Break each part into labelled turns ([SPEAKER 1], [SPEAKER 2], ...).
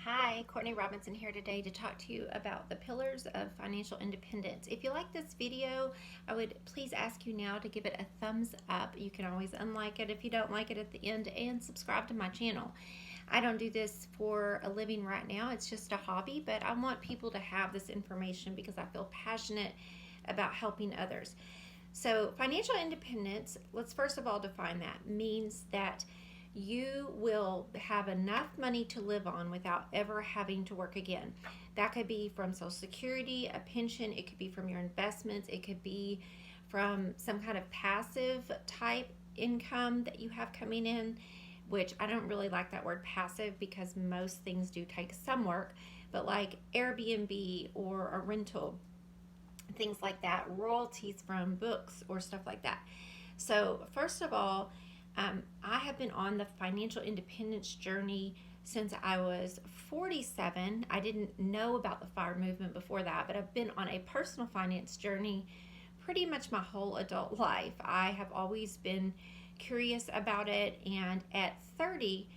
[SPEAKER 1] Hi, Courtney Robinson here today to talk to you about the pillars of financial independence. If you like this video, I would please ask you now to give it a thumbs up. You can always unlike it if you don't like it at the end, and subscribe to my channel. I don't do this for a living right now, it's just a hobby, but I want people to have this information because I feel passionate about helping others. So, financial independence, let's first of all define that, means that you will have enough money to live on without ever having to work again. That could be from Social Security, a pension, it could be from your investments, it could be from some kind of passive type income that you have coming in, which I don't really like that word passive because most things do take some work, but like Airbnb or a rental, things like that, royalties from books or stuff like that. So, first of all, I have been on the financial independence journey since I was 47. I didn't know about the FIRE movement before that, but I've been on a personal finance journey pretty much my whole adult life. I have always been curious about it, and at 30,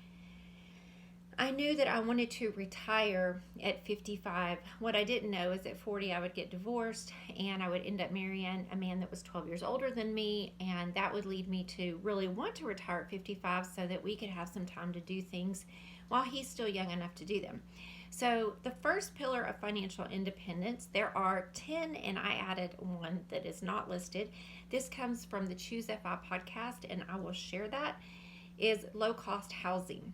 [SPEAKER 1] I knew that I wanted to retire at 55. What I didn't know is at 40 I would get divorced and I would end up marrying a man that was 12 years older than me, and that would lead me to really want to retire at 55 so that we could have some time to do things while he's still young enough to do them. So the first pillar of financial independence, there are 10 and I added one that is not listed. This comes from the Choose FI podcast and I will share that, is low cost housing.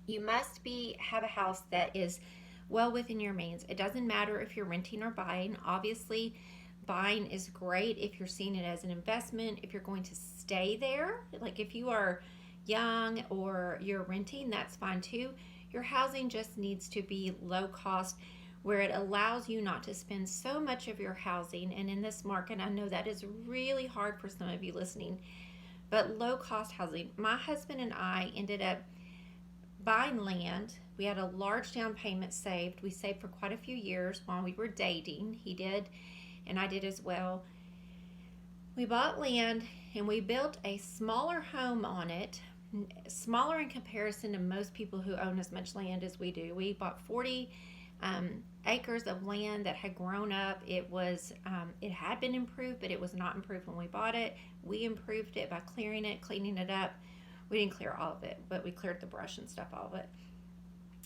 [SPEAKER 1] You must have a house that is well within your means. It doesn't matter if you're renting or buying. Obviously, buying is great if you're seeing it as an investment, if you're going to stay there. Like if you are young or you're renting, that's fine too. Your housing just needs to be low cost where it allows you not to spend so much of your housing. And in this market, I know that is really hard for some of you listening, but low cost housing. My husband and I ended up buying land. We had a large down payment saved. We saved for quite a few years while we were dating. He did, and I did as well. We bought land and we built a smaller home on it, smaller in comparison to most people who own as much land as we do. We bought 40 acres of land that had grown up. It had been improved, but it was not improved when we bought it. We improved it by clearing it, cleaning it up. We didn't clear all of it, but we cleared the brush and stuff off of it.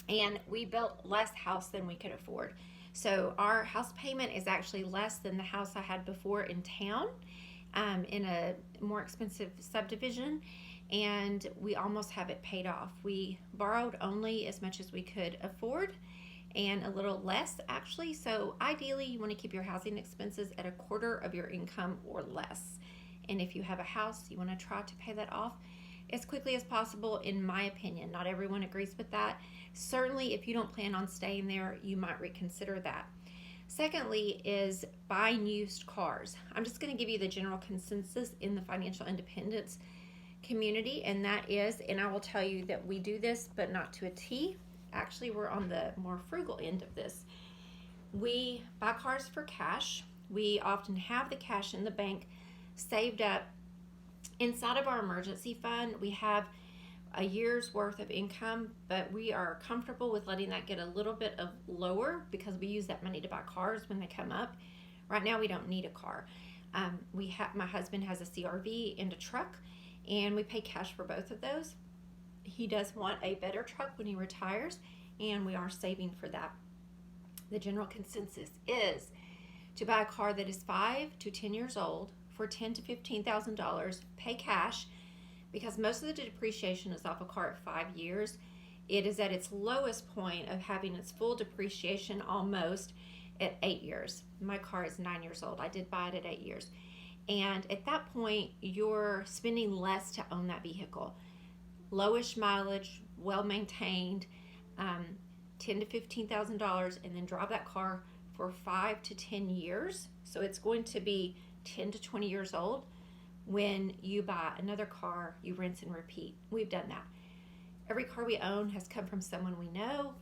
[SPEAKER 1] And we built less house than we could afford. So our house payment is actually less than the house I had before in town, in a more expensive subdivision. And we almost have it paid off. We borrowed only as much as we could afford and a little less actually. So ideally you want to keep your housing expenses at a quarter of your income or less. And if you have a house, you want to try to pay that off as quickly as possible, in my opinion. Not everyone agrees with that. Certainly, if you don't plan on staying there, you might reconsider that. Secondly is buying used cars. I'm just going to give you the general consensus in the financial independence community, and that is, and I will tell you that we do this, but not to a T. Actually, we're on the more frugal end of this. We buy cars for cash. We often have the cash in the bank saved up. Inside of our emergency fund, we have a year's worth of income, but we are comfortable with letting that get a little bit of lower because we use that money to buy cars when they come up. Right now, we don't need a car. My husband has a CRV and a truck, and we pay cash for both of those. He does want a better truck when he retires, and we are saving for that. The general consensus is to buy a car that is 5 to 10 years old for $10,000 to $15,000, pay cash, because most of the depreciation is off a car at 5 years. It is at its lowest point of having its full depreciation almost at 8 years. My car is 9 years old. I did buy it at 8 years. And at that point, you're spending less to own that vehicle. Lowish mileage, well maintained, $10,000 to $15,000, and then drive that car for 5 to 10 years. So it's going to be 10 to 20 years old when you buy another car, you rinse and repeat. We've done that. Every car we own has come from someone we know,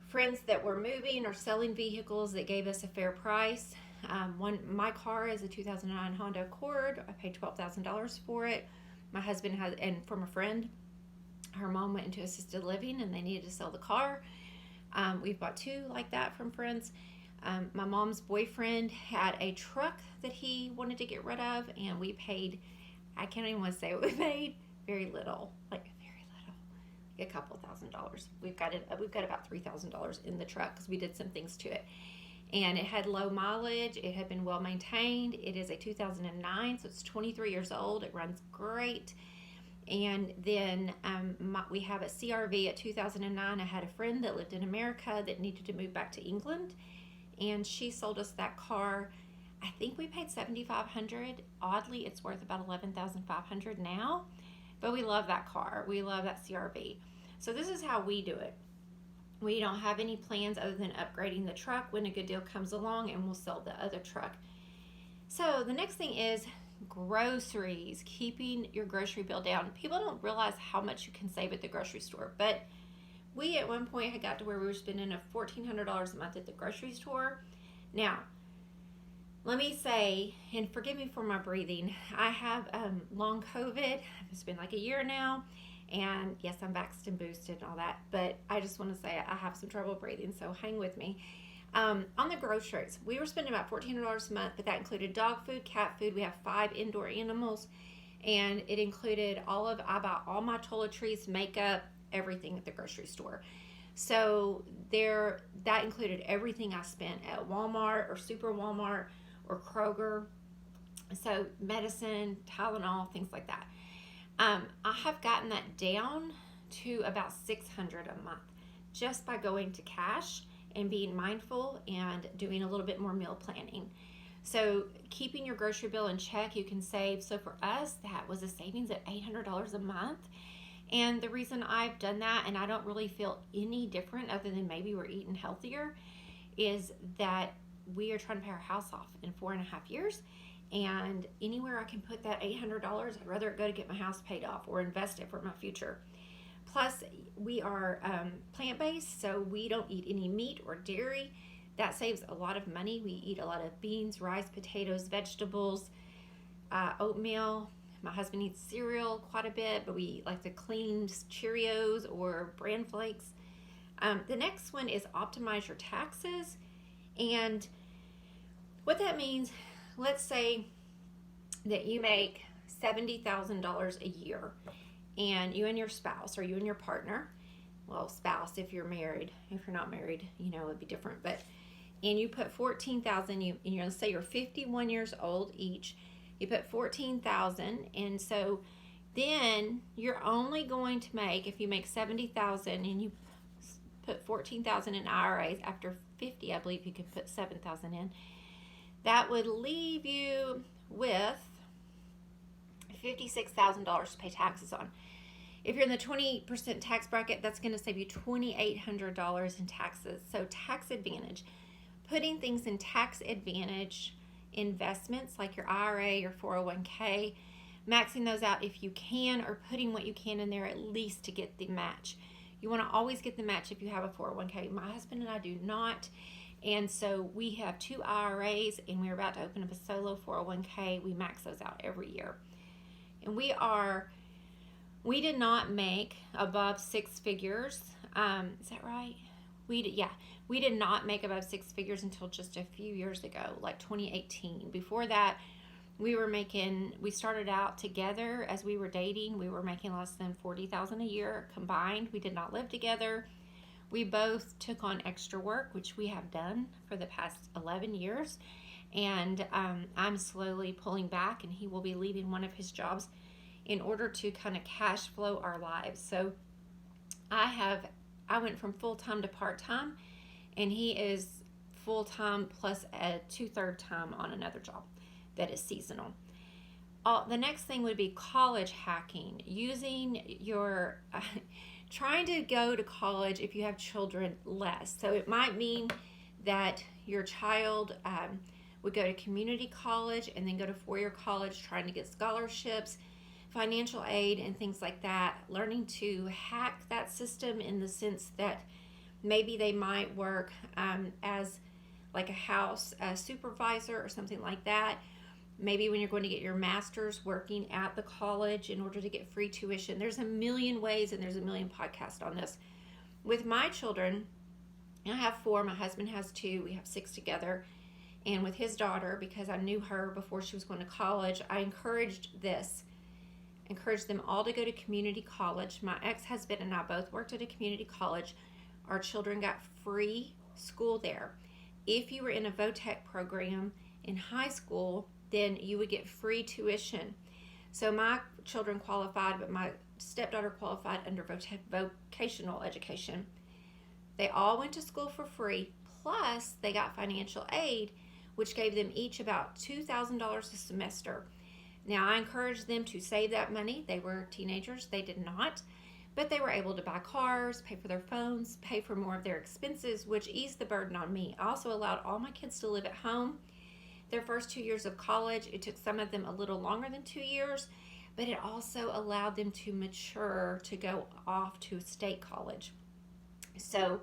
[SPEAKER 1] friends that were moving or selling vehicles that gave us a fair price. My car is a 2009 Honda Accord. I paid $12,000 for it. My husband has, and from a friend, Her mom went into assisted living and they needed to sell the car. We've bought two like that from friends. My mom's boyfriend had a truck that he wanted to get rid of, and we paid, I can't even want to say what we paid, very little, like very little, like a couple $1,000s. We've got about $3,000 in the truck because we did some things to it. And it had low mileage. It had been well maintained. It is a 2009, so it's 23 years old. It runs great. And then we have a CRV at 2009. I had a friend that lived in America that needed to move back to England, and she sold us that car. I think we paid $7,500. Oddly, it's worth about $11,500 now, but we love that car. We love that CRV. So this is how we do it. We don't have any plans other than upgrading the truck when a good deal comes along, and we'll sell the other truck. So the next thing is groceries, keeping your grocery bill down. People don't realize how much you can save at the grocery store, but we at one point had got to where we were spending $1,400 a month at the grocery store. Now, let me say, and forgive me for my breathing, I have long COVID. It's been like a year now. And yes, I'm vaxxed and boosted and all that, but I just want to say I have some trouble breathing, so hang with me. On the groceries, we were spending about $1,400 a month, but that included dog food, cat food. We have 5 indoor animals, and it included I bought all my toiletries, makeup, everything at the grocery store. So that included everything I spent at Walmart or Super Walmart or Kroger. So medicine, Tylenol, things like that. I have gotten that down to about $600 a month just by going to cash and being mindful and doing a little bit more meal planning. So keeping your grocery bill in check, you can save. So for us, that was a savings at $800 a month. And the reason I've done that, and I don't really feel any different other than maybe we're eating healthier, is that we are trying to pay our house off in 4.5 years. And anywhere I can put that $800, I'd rather it go to get my house paid off or invest it for my future. Plus, we are plant-based, so we don't eat any meat or dairy. That saves a lot of money. We eat a lot of beans, rice, potatoes, vegetables, oatmeal. My husband eats cereal quite a bit, but we like the clean Cheerios or bran flakes. The next one is optimize your taxes. And what that means, let's say that you make $70,000 a year, and you and your spouse, or you and your partner, well, spouse if you're married, if you're not married, it'd be different, and you put $14,000, and you're going to say you're 51 years old each, you put $14,000, and so then you're only going to make, if you make $70,000 and you put $14,000 in IRAs, after 50, I believe you can put $7,000 in, that would leave you with $56,000 to pay taxes on. If you're in the 20% tax bracket, that's going to save you $2,800 in taxes. So tax advantage, putting things in tax advantage investments like your IRA, your 401k, maxing those out if you can, or putting what you can in there at least to get the match. You want to always get the match if you have a 401k. My husband and I do not. And so we have 2 IRAs, and we're about to open up a solo 401k. We max those out every year. And we did not make above 6 figures. Is that right? We did not make above 6 figures until just a few years ago, like 2018. Before that, we started out together as we were dating. We were making less than $40,000 a year combined. We did not live together. We both took on extra work, which we have done for the past 11 years. And I'm slowly pulling back, and he will be leaving one of his jobs in order to kind of cash flow our lives. So I went from full-time to part-time, and he is full-time plus a 2/3 time on another job that is seasonal. The next thing would be college hacking, using your trying to go to college if you have children less. So it might mean that your child would go to community college and then go to 4-year college, trying to get scholarships, financial aid, and things like that. Learning to hack that system in the sense that maybe they might work as like a house supervisor or something like that, maybe when you're going to get your master's, working at the college in order to get free tuition. There's a million ways, and there's a million podcasts on this. With my children, I have 4, my husband has 2, we have 6 together. And with his daughter, because I knew her before she was going to college, I encouraged them all to go to community college. My ex-husband and I both worked at a community college. Our children got free school there. If you were in a VOTEC program in high school, then you would get free tuition. So my children qualified, but my stepdaughter qualified under vocational education. They all went to school for free, plus they got financial aid, which gave them each about $2,000 a semester. Now, I encouraged them to save that money. They were teenagers. They did not, but they were able to buy cars, pay for their phones, pay for more of their expenses, which eased the burden on me. I also allowed all my kids to live at home. Their first 2 years of college, it took some of them a little longer than 2 years, but it also allowed them to mature to go off to a state college. So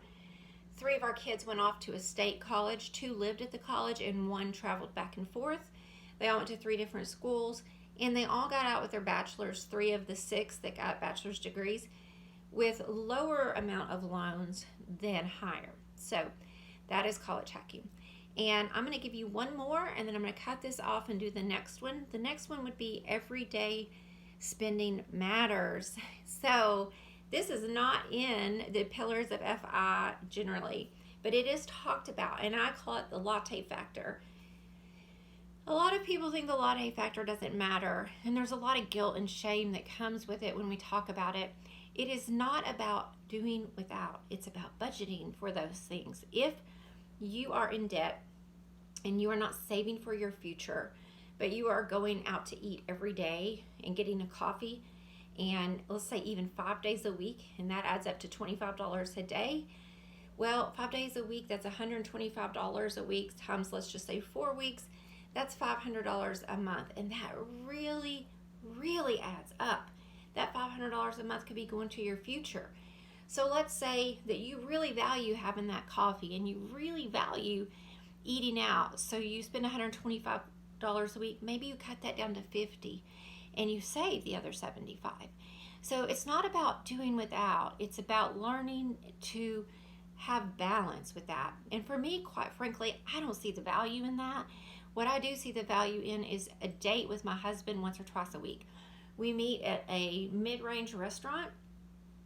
[SPEAKER 1] 3 of our kids went off to a state college, 2 lived at the college, and 1 traveled back and forth. They all went to 3 different schools, and they all got out with their bachelor's, 3 of the 6 that got bachelor's degrees, with lower amount of loans than higher. So that is college hacking. And I'm going to give you one more, and then I'm going to cut this off and do the next one. The next one would be everyday spending matters. So this is not in the pillars of FI generally, but it is talked about, and I call it the latte factor. A lot of people think the latte factor doesn't matter, and there's a lot of guilt and shame that comes with it when we talk about it. It is not about doing without. It's about budgeting for those things. If you are in debt and you are not saving for your future, but you are going out to eat every day and getting a coffee, and let's say even 5 days a week, and that adds up to $25 a day. Well, 5 days a week, that's $125 a week times, let's just say 4 weeks. That's $500 a month, and that really, really adds up. That $500 a month could be going to your future. So let's say that you really value having that coffee, and you really value eating out. So you spend $125 a week. Maybe you cut that down to $50, and you save the other $75. So it's not about doing without. It's about learning to have balance with that. And for me, quite frankly, I don't see the value in that. What I do see the value in is a date with my husband once or twice a week. We meet at a mid-range restaurant,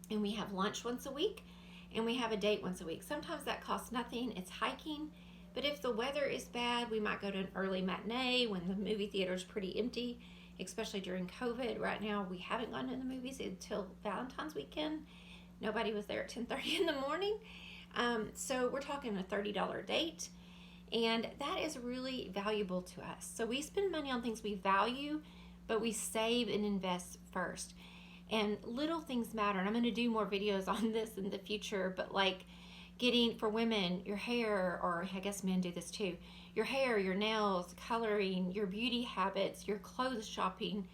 [SPEAKER 1] and we have lunch once a week, and we have a date once a week. Sometimes that costs nothing. It's hiking. But if the weather is bad, we might go to an early matinee when the movie theater is pretty empty, especially during COVID. Right now, we haven't gone to the movies until Valentine's weekend. Nobody was there at 10:30 in the morning. So we're talking a $30 date. And that is really valuable to us. So we spend money on things we value, but we save and invest first. And little things matter. And I'm going to do more videos on this in the future, but like getting, for women, your hair, or I guess men do this too, your hair, your nails, coloring, your beauty habits, your clothes shopping,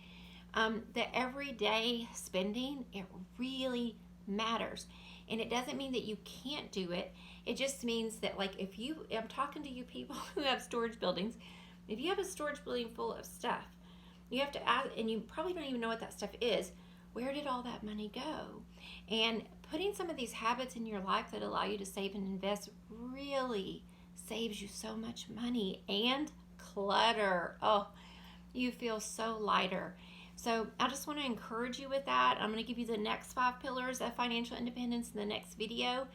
[SPEAKER 1] the everyday spending, it really matters. And it doesn't mean that you can't do it. It just means that, like, if you, I'm talking to you people who have storage buildings, if you have a storage building full of stuff, you have to ask, and you probably don't even know what that stuff is, where did all that money go? And putting some of these habits in your life that allow you to save and invest really saves you so much money and clutter. Oh, you feel so lighter. So I just want to encourage you with that. I'm going to give you the next 5 pillars of financial independence in the next video.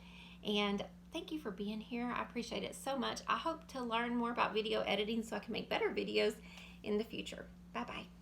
[SPEAKER 1] And thank you for being here. I appreciate it so much. I hope to learn more about video editing so I can make better videos in the future. Bye-bye.